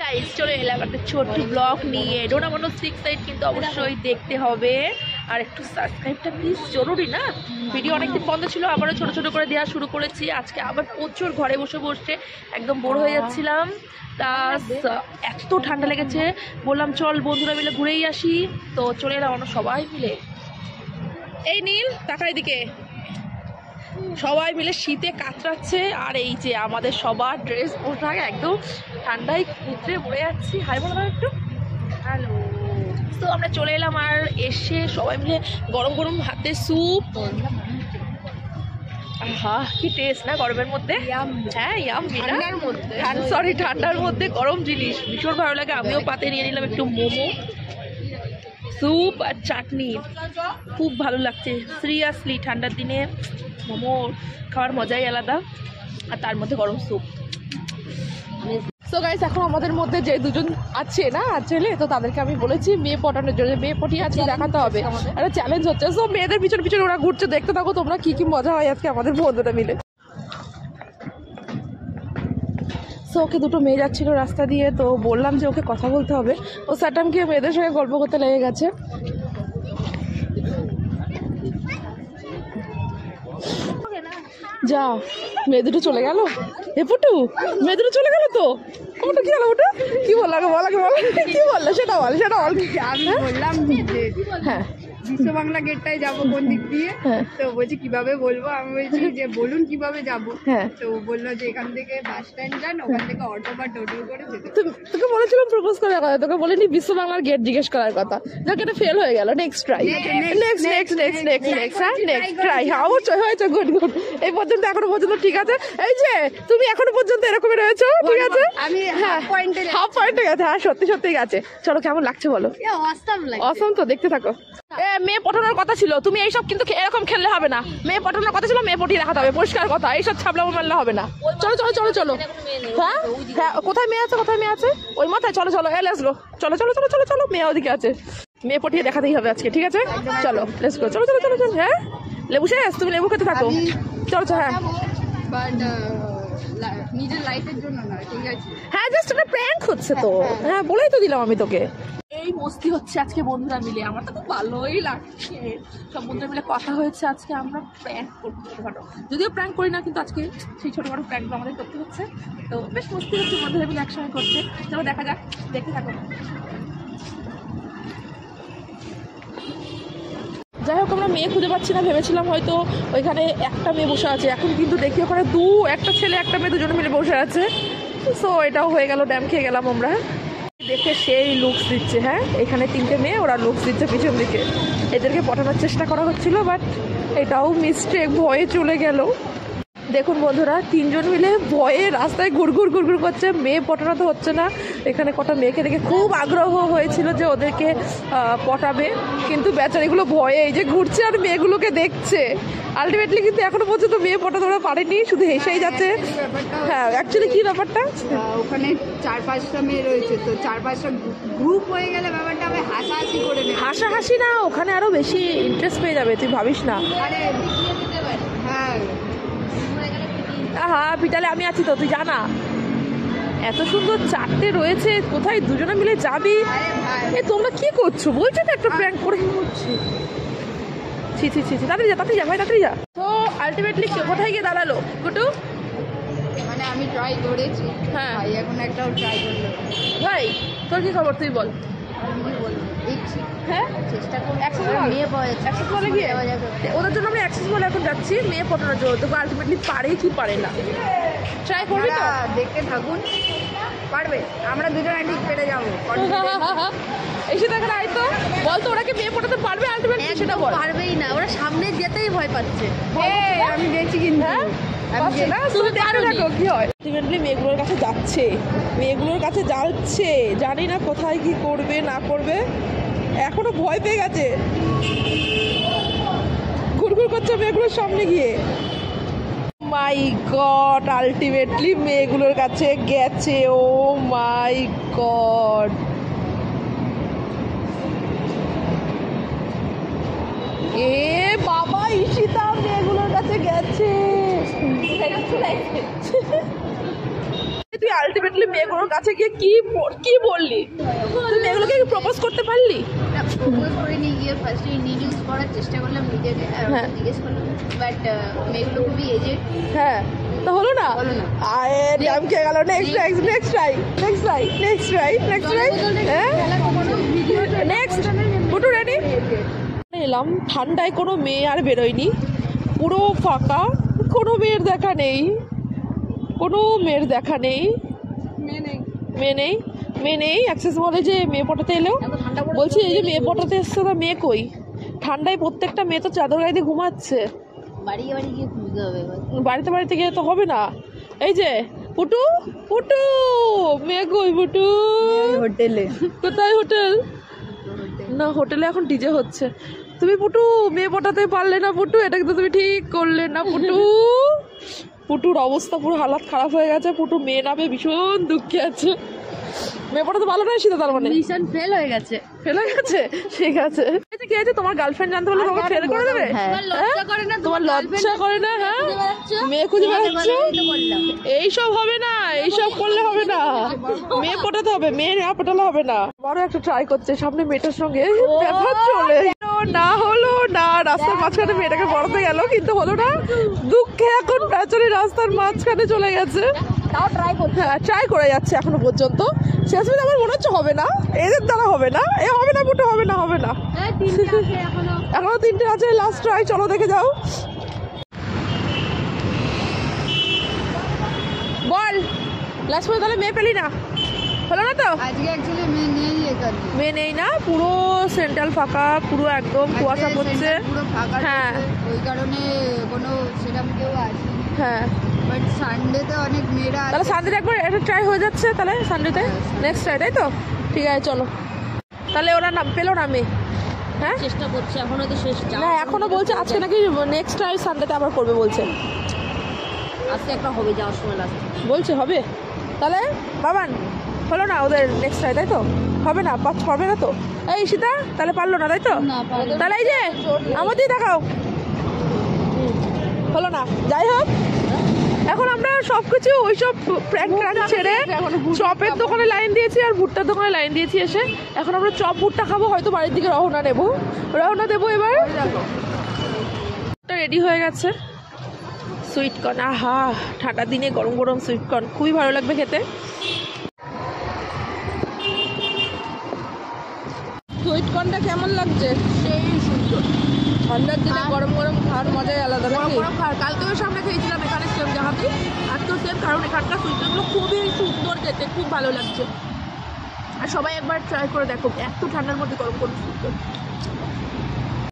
Guys চলে এলাম একটা ছোট্ট ব্লগ নিয়ে। ডোনামনো সিক্স সাইড কিন্তু অবশ্যই দেখতে হবে, আর একটু সাবস্ক্রাইবটা প্লিজ জরুরি না। ভিডিও অনেকদিন বন্ধ ছিল, আবারও ছোট ছোট করে দেওয়া শুরু করেছি। আজকে আবার প্রচুর ঘরে বসে বসে একদম বোর হয়ে যাচ্ছিলাম, প্লাস এত ঠান্ডা লেগেছে, বললাম চল বন্ধুরা মিলে ঘুরেই আসি। তো চলে এলাম আমরা সবাই মিলে। এই নীল টাকা এদিকে, সবাই মিলে শীতে কাতরাচ্ছে, আর এই যে আমাদের সবার ড্রেস পোশাক একদম ঠান্ডায় কুতরে মরে যাচ্ছি। হাই বলো একটু হ্যালো। তো আমরা চলে এলাম, আর এসে সবাই মিলে গরম গরম হাতে স্যুপ। আহা কি টেস্ট না গরমের মধ্যে। হ্যাঁ ঠান্ডার মধ্যে, সরি ঠান্ডার মধ্যে গরম জিনিস ভীষণ ভালো লাগে। আমিও পাতে নিয়ে নিলাম একটু মোমো, স্যুপ আর চাটনি, খুব ভালো লাগছে। সিরিয়াসলি ঠান্ডার দিনে মোমো খাওয়ার মজাই আলাদা, আর তার মধ্যে গরম স্যুপ। সো গাইস এখন আমাদের মধ্যে যে দুজন আছে না ছেলে, তো তাদেরকে আমি বলেছি মেয়ে পটানোর জন্য, মেয়ে পটিয়ে আজকে দেখাতে হবে, একটা চ্যালেঞ্জ হচ্ছে। সো মেয়েদের পিছনে পিছনে ওরা ঘুরছে, দেখতে থাকো তোমরা কি কি মজা হয় আজকে আমাদের বন্ধুরা মিলে। সো ওকে দুটো মেয়ে যাচ্ছিল রাস্তা দিয়ে, তো বললাম যে ওকে কথা বলতে হবে। ও স্যাটাম গিয়ে মেয়েদের সঙ্গে গল্প করতে লেগে গেছে। যা মেয়ে দুটো চলে গেল। এ পুটু মেয়ে দুটো চলে গেল, তো ওটা কি হলো? ওটা কি বললো কি বললো সেটা বল, সেটা বল। আমি বললাম হ্যাঁ বিশ্ব বাংলা গেটটায় যাবো কোন দিক দিয়ে, তো বলছি কিভাবে বলবো, আমি বলছি যে বলুন কিভাবে যাবো। তো বললো যে এখান থেকে বাস স্ট্যান্ড যান, ওখান থেকে অটো বা টোটো করে যেতে। তোকে বলেছিলাম প্রপোজ করার কথা, তোকে বলিনি বিশ্ব বাংলার গেট জিজ্ঞেস করার কথা। দেখ এটা ফেল হয়ে গেল। Next try, next try. হ্যাঁ অবশ্যই হয়েছে, গুড গুড। এই পর্যন্ত এখনো পর্যন্ত ঠিক আছে। এই যে তুমি এখনো পর্যন্ত এরকমই রয়েছো, ঠিক আছে। আমি হাফ পয়েন্টে গেছে। হ্যাঁ সত্যি সত্যি গেছে। চলো কেমন লাগছে বলো? অসম তো, দেখতে থাকো। মেয়ে পটানোর কথা ছিল, তুমি এইসব কিন্তু এরকম খেললে হবে না। মেয়ে পটানোর কথা ছিল, মেয়ে পটিয়ে দেখাতে হবে, পরিষ্কার কথা। এইসব ছাবলামো মারলে হবে না। চলো চলো চলো চলো। হ্যাঁ হ্যাঁ কোথায় মেয়ে আছে, কোথায় মেয়ে আছে? ওই মাথায়। চলো চলো লেটস গো। চলো চলো চলো চলো চলো, মেয়ে ওদিকে আছে। মেয়ে পটিয়ে দেখাতেই হবে আজকে, ঠিক আছে। চলো লেটস গো, চলো চলো চলো চলো। হ্যাঁ লেবু শেষ, তুমি লেবু খেতে থাকো। চলো চলো। হ্যাঁ নিজের লাইফের জন্য না, ঠিক আছে। হ্যাঁ জাস্ট একটা প্র্যাঙ্ক হচ্ছে তো। হ্যাঁ বলেই তো দিলাম আমি তোকে। এই মস্তি হচ্ছে আজকে বন্ধুরা মিলে, আমার তো খুব ভালোই লাগছে। সব বন্ধুরা মিলে কথা হয়েছে আজকে আমরা প্র্যাঙ্ক করবো ছোটোখাটো, যদিও প্র্যাঙ্ক করি না, কিন্তু আজকে সেই ছোটোখাটো প্র্যাঙ্কগুলো আমাদের করতে হচ্ছে। তো বেশ মস্তি হচ্ছে বন্ধুরা মিলে একসঙ্গে করছে। চলো দেখা যাক, দেখতে থাকো। যাই হোক আমরা মেয়ে খুঁজে পাচ্ছি না, ভেবেছিলাম হয়তো ওইখানে একটা মেয়ে বসে আছে, এখন কিন্তু দেখি ওখানে একটা ছেলে একটা মেয়ে দুজনে মিলে বসে আছে। সো এটাও হয়ে গেল, ড্যাম খেয়ে গেলাম আমরা। দেখে সেই লুকস দিচ্ছে। হ্যাঁ এখানে তিনটে মেয়ে, ওরা লুকস দিচ্ছে পিছন দিকে। এদেরকে পটানোর চেষ্টা করা হচ্ছিল, বাট এটাও মিস্টেক, ভয়ে চলে গেল। দেখুন বন্ধুরা তিনজন মিলে ভয়ে রাস্তায় ঘুরঘুর ঘুরঘুর করছে, মেয়ে পটানো তো হচ্ছে না। এখানে কটা মেয়েকে দেখে খুব আগ্রহ হয়েছিল যে ওদেরকে পটাবে, কিন্তু বেচারিগুলো ভয়ে এই যে ঘুরছে আর মেয়েগুলোকে দেখছে। আলটিমেটলি কিন্তু এখনো পর্যন্ত মেয়ে পটাতে ওরা পারেনি, শুধু হেসেই যাচ্ছে। হ্যাঁ অ্যাকচুয়ালি কি ব্যাপারটা, ওখানে 4-5টা মেয়ে রয়েছে, তো 4-5টা গ্রুপ হয়ে গেলে ব্যাপারটা আমি হাসাহাসি করে নেব। হাসাহাসি না, ওখানে আরো বেশি ইন্টারেস্ট পেয়ে যাবে, তুই ভাবিস না। আরে হ্যাঁ হ্যাঁ পিটালে আমি আছি তো, তুই জানা। এত সুন্দর চারটে রয়েছে, কোথায় দুজনে মিলে যাবি? এ তোমরা কি করছো বলছো তো, একটা প্র্যাঙ্ক করে ছি ছি ছি ছি। তাড়াতাড়ি যা তাড়াতাড়ি যা ভাই, তাড়াতাড়ি যা। তো আলটিমেটলি কোথায় গিয়ে দাঁড়ালো গুটু? মানে আমি ট্রাই করেছি, হ্যাঁ ভাই এখন একটাও ট্রাই করলো। ভাই তোর কি খবর তুই বল। দেখছি হ্যাঁ চেষ্টা করবো, অ্যাক্সেস মেয়ে পাওয়া যাচ্ছে, অ্যাক্সেস বলে গিয়ে ওদের জন্য আমি অ্যাক্সেস বলে এখন যাচ্ছি মেয়ে পটানোর জন্য। তোকে আলটিমেটলি পারে কি পারে না ট্রাই করবি তো, দেখতে থাকুন। পারবে, আমরা দুজন ঠিক পেরে যাবো। এসে দেখেন আয়তো বলতো ওরা কি মেয়ে পটাতে পারবে? আলটিমেটলি সেটা বল। পারবেই না, ওরা সামনে যেতেই ভয় পাচ্ছে। আমি দেখছি কিন্তু মেয়েগুলোর কাছে যাচ্ছে, মেয়েগুলোর কাছে যাচ্ছে, জানি না কোথায় কি করবে না করবে, এখনো ভয় পেয়ে গেছে, ঘুরঘুর করছে মেয়েগুলোর সামনে গিয়ে। মাই গড আলটিমেটলি মেয়েগুলোর কাছে গেছে। ও মাই গড, এ বাবা ঈশিতা মেয়েগুলোর কাছে গেছে। তুই আলটিমেটলি মেয়েগুলোর কাছে গিয়ে কি বললি? তুই মেয়েগুলোকে প্রপোজ করতে পারলি? প্রপোজ করে নিয়ে গিয়ে ফার্স্টে ইন্ট্রোডিউস করার চেষ্টা করলাম নিজেকে, হ্যাঁ। জিজ্ঞেস করলাম, বাট মেয়েগুলো খুবই এজেড। হ্যাঁ, তো হলো না? হলো না। আরে ড্যাম খেয়ে গেল। Next try. হ্যাঁ, নেক্সট ফুটু রেডি। এলাম ঠান্ডায়, কোনো মেয়ে আর বেরোয়নি, পুরো ফাঁকা, কোনো মেয়ের দেখা নেই। মেয়ে নেই অ্যাক্সেস মলে যে মেয়ে পটাতে এলো, বলছি এই যে মেয়ে পটাতে এসছে, তা মেয়ে কই? ঠান্ডায় প্রত্যেকটা মেয়ে তো চাদর গায়ে দিয়ে ঘুমাচ্ছে। বাড়ি গিয়ে খুঁজতে হবে এবার। বাড়িতে গিয়ে তো হবে না। এই যে পুটু মেয়ে কই? পুটু হোটেলে। কোথায় হোটেল? না, হোটেলে এখন ডিজে হচ্ছে। তুমি পুটু মেয়ে পটাতে পারলে না পুটু, এটা কিন্তু তুমি ঠিক করলে না পুটুর অবস্থা পুরো হালাত খারাপ হয়ে গেছে। পুটু মেয়ে নামে ভীষণ দুঃখে আছে। মেয়ে পটাতে ভালো না সেটা তার মানে মিশন ফেল হয়ে গেছে। ঠিক আছে। কি আছে, তোমার গার্লফ্রেন্ড জানতে পারলে তোমাকে ফেল করে দেবে? তোমার লজ্জা করে না? হ্যাঁ, মেয়ে খুঁজে বেড়াচ্ছ, এইসব হবে না, এইসব করলে হবে না। মেয়ে পটাতে হবে, মেয়ে না পটালে হবে না। বড় একটা ট্রাই করছে সামনে মেয়েটার সঙ্গে, ব্যথা চলে না, হলো না। রাস্তার মাঝখানে মেয়েটাকে পড়াতে গেল, কিন্তু হলো না। দুঃখে এখন বেচারি রাস্তার মাঝখানে চলে গেছে। তাও ট্রাই করে যাচ্ছে এখনো পর্যন্ত। শেষ পর্যন্ত আমার মনে হচ্ছে হবে না, এদের দ্বারা হবে না, হবে না পুটু, হবে না। এখনো 3টে আছে, লাস্ট ট্রাই, চলো দেখে যাও। বল, লাস্ট পর্যন্ত তাহলে মেয়ে পেলি না, হলো না তো? আজকে অ্যাকচুয়ালি মেয়ে নেই না, পুরো সেন্ট্রাল ফাঁকা, পুরো একদম কুয়াশা পড়ছে। পুরো ফাঁকা হ্যাঁ। রয়েছে, ওই কারণে কোনো সেরকম কেউ আসেনি। হ্যাঁ, বাট সানডেতে অনেক মেয়েরা আসে। তাহলে সানডেতে একবার একটা ট্রাই হয়ে যাচ্ছে, তাহলে সানডেতে নেক্সট ট্রাই, তাই তো? ঠিক আছে, চলো। তাহলে ওরা নাম পেলো না মেয়ে? হ্যাঁ, চেষ্টা করছে, এখনো তো শেষ না এখনো বলছে আজকে নাকি নেক্সট ট্রাই সানডেতে আবার করবে বলছে। আজকে একটা হবে, যাওয়ার সময় লাস্ট বলছে হবে। তাহলে বাবান হলো না ওদের নেক্সট ট্রাই, তাই তো? হবে না, পারবে না তো? এই সীতা তাহলে পারলো না, তাই তো? তাহলে এই যে আমাদেরই দেখাও, হলো না। যাই হোক, এখন আমরা সবকিছু ওইসব প্র্যাঙ্ক ছেড়ে চপের দোকানে লাইন দিয়েছি আর ভুট্টার দোকানে লাইন দিয়েছি। এসে এখন আমরা চপ ভুট্টা খাবো, হয়তো বাড়ির দিকে রওনা দেবো। এবার রেডি হয়ে গেছে, সুইটকর্ন। আহা, ঠান্ডার দিনে গরম গরম সুইটকর্ন খুবই ভালো লাগবে খেতে। সুইটকর্নটা কেমন লাগছে? সেই সুন্দর। ঠান্ডার দিনে গরম গরম খাওয়ার মজাই আলাদা। কালকেও সামনে খেয়েছিলাম এখানে সেম জায়গাতেই, আজকেও সেম, কারণ এখানকার সুইটকর্নগুলো খুবই সুন্দর খেতে, খুব ভালো লাগছে। আর সবাই একবার ট্রাই করে দেখো, এত ঠান্ডার মধ্যে গরম গরম সুইটকর্ন।